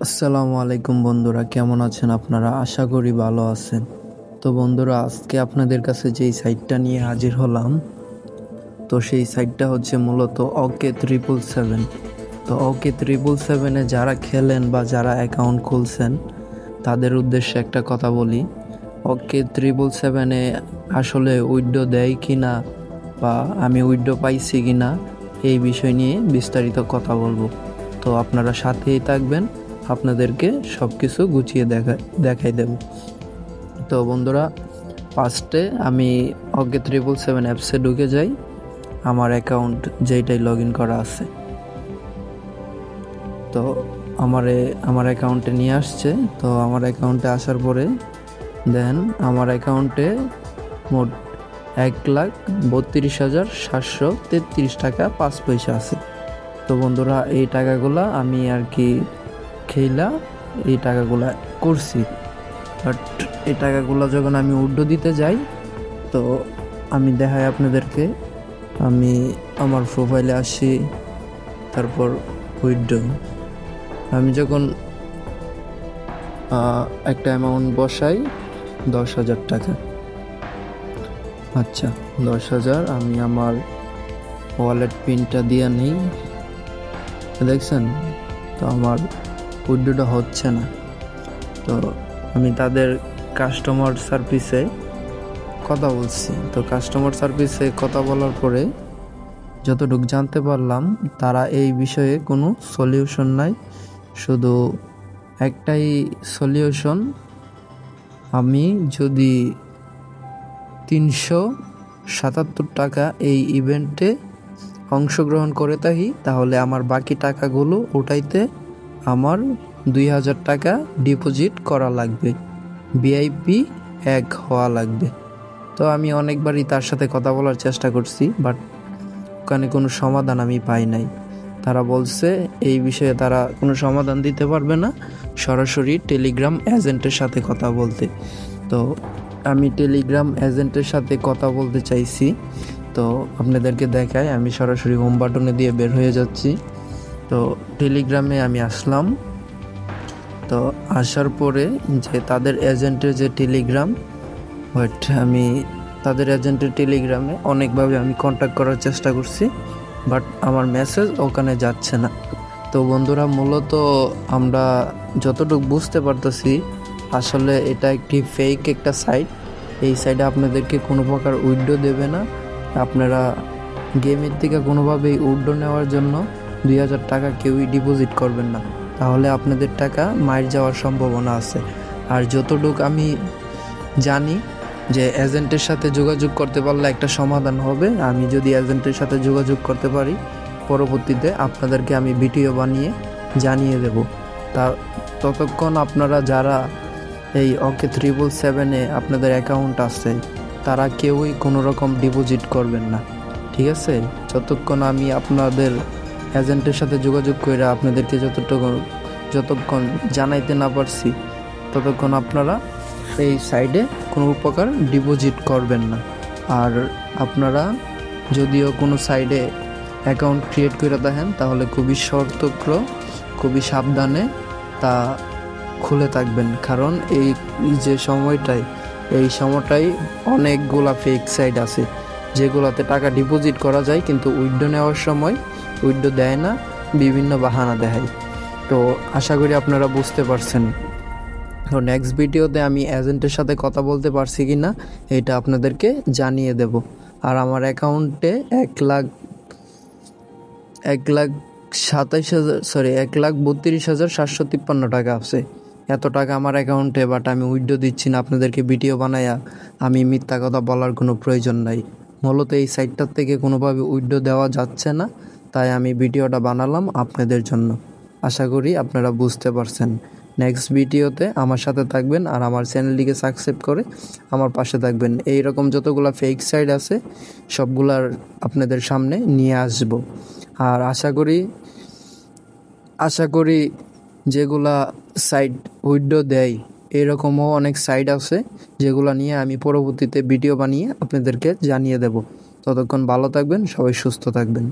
আসসালামু আলাইকুম বন্ধুরা, কেমন আছেন আপনারা? আশা করি ভালো আছেন। তো বন্ধুরা, আজকে আপনাদের কাছে যেই সাইটটা নিয়ে হাজির হলাম, তো সেই সাইটটা হচ্ছে মূলত OK777। তো OK777-এ যারা খেলেন বা যারা অ্যাকাউন্ট খুলছেন তাদের উদ্দেশ্যে একটা কথা বলি। OK777-এ আসলে উইথড্র দেয় কি না বা আমি উইথড্র পাইছি কি না এই বিষয় নিয়ে বিস্তারিত কথা বলবো। তো আপনারা সাথেই থাকবেন, আপনাদেরকে সব কিছু গুছিয়ে দেখাই দেব। তো বন্ধুরা, ফার্স্টে আমি OK777 অ্যাপসে ঢুকে যাই, আমার অ্যাকাউন্ট যেইটাই লগ ইন করা আছে। তো আমার অ্যাকাউন্টে নিয়ে আসছে। তো আমার অ্যাকাউন্টে আসার পরে দেন আমার অ্যাকাউন্টে মোট 1,32,733 টাকা 5 পয়সা আছে। তো বন্ধুরা, এই টাকাগুলা আমি আর কি খেলা এই টাকাগুলা করছি। বাট এই টাকাগুলো যখন আমি উইথড্র দিতে যাই, তো আমি দেখাই আপনাদেরকে, আমি আমার প্রোফাইলে আসি, তারপর উইথড্র আমি যখন একটা অ্যামাউন্ট বসাই 10,000 টাকা। আচ্ছা, 10,000 আমি আমার ওয়ালেট পিনটা দিয়ে নেই, দেখছেন? তো আমার উইথড্রটা হচ্ছে না। তো আমি তাদের কাস্টমার সার্ভিসে কথা বলছি। তো কাস্টমার সার্ভিসে কথা বলার পরে যতটুকু জানতে পারলাম, তারা এই বিষয়ে কোনো সলিউশন নাই। শুধু একটাই সলিউশন, আমি যদি 377 টাকা এই ইভেন্টে অংশগ্রহণ করে থাকি, তাহলে আমার বাকি টাকাগুলো উঠাইতে আমার 2,000 টাকা ডিপোজিট করা লাগবে, ভিআইপি 1 হওয়া লাগবে। তো আমি অনেকবারই তার সাথে কথা বলার চেষ্টা করছি, বাট ওখানে কোনো সমাধান আমি পাই নাই। তারা বলছে এই বিষয়ে তারা কোনো সমাধান দিতে পারবে না, সরাসরি টেলিগ্রাম এজেন্টের সাথে কথা বলতে। তো আমি টেলিগ্রাম এজেন্টের সাথে কথা বলতে চাইছি। তো আপনাদেরকে দেখাই, আমি সরাসরি হোম বাটনে দিয়ে বের হয়ে যাচ্ছি। তো টেলিগ্রামে আমি আসলাম। তো আসার পরে যে তাদের এজেন্টের যে টেলিগ্রাম, আমি তাদের এজেন্টের টেলিগ্রামে অনেকভাবে আমি কন্ট্যাক্ট করার চেষ্টা করছি, বাট আমার মেসেজ ওখানে যাচ্ছে না। তো বন্ধুরা, মূলত আমরা যতটুকু বুঝতে পারতেছি, আসলে এটা একটি ফেক একটা সাইট। এই সাইটে আপনাদেরকে কোনো প্রকার উইথড্র দেবে না। আপনারা গেমের থেকে কোনোভাবেই উইথড্র নেওয়ার জন্য 2,000 টাকা কেউই ডিপোজিট করবেন না, তাহলে আপনাদের টাকা মাইর যাওয়ার সম্ভাবনা আছে। আর যতটুকু আমি জানি যে এজেন্টের সাথে যোগাযোগ করতে পারলে একটা সমাধান হবে। আমি যদি এজেন্টের সাথে যোগাযোগ করতে পারি, পরবর্তীতে আপনাদেরকে আমি ভিডিও বানিয়ে জানিয়ে দেব। ততক্ষণ আপনারা যারা এই OK777-এ আপনাদের অ্যাকাউন্ট আছে, তারা কেউই কোনো রকম ডিপোজিট করবেন না, ঠিক আছে? যতক্ষণ আমি আপনাদের এজেন্টের সাথে যোগাযোগ করে আপনাদেরকে যতক্ষণ জানাইতে না পারছি, ততক্ষণ আপনারা এই সাইডে কোনো প্রকার ডিপোজিট করবেন না। আর আপনারা যদিও কোনো সাইডে অ্যাকাউন্ট ক্রিয়েট করে দেখেন, তাহলে খুবই সতর্ক, খুবই সাবধানে তা খুলে থাকবেন। কারণ এই সময়টাই অনেকগুলা ফেক সাইট আছে, যেগুলোতে টাকা ডিপোজিট করা যায় কিন্তু উইথড্র নেওয়ার সময় উইথড্র দেয় না, বিভিন্ন বাহানা দেখায়। তো আশা করি আপনারা বুঝতে পারছেন। তো নেক্সট ভিডিওতে আমি এজেন্টের সাথে কথা বলতে পারছি কি না এটা আপনাদেরকে জানিয়ে দেব। আর আমার অ্যাকাউন্টে 1,32,753 টাকা আছে। এত টাকা আমার অ্যাকাউন্টে, বাট আমি উইথড্র দিচ্ছি না। আপনাদেরকে ভিডিও বানায়া আমি মিথ্যা কথা বলার কোনো প্রয়োজন নাই। মূলত এই সাইটটার থেকে কোনোভাবে উইথড্র দেওয়া যাচ্ছে না, তাই আমি ভিডিওটা বানালাম আপনাদের জন্য। আশা করি আপনারা বুঝতে পারছেন। নেক্সট ভিডিওতে আমার সাথে থাকবেন আর আমার চ্যানেলটিকে সাবস্ক্রাইব করে আমার পাশে থাকবেন। এই রকম যতগুলো ফেক সাইট আছে সবগুলার আপনাদের সামনে নিয়ে আসব। আর আশা করি যেগুলা সাইট উইথড্র দেয়, এরকমও অনেক সাইট আছে যেগুলো নিয়ে আমি পরবর্তীতে ভিডিও বানিয়ে আপনাদেরকে জানিয়ে দেব। ততক্ষণ ভালো থাকবেন, সবাই সুস্থ থাকবেন।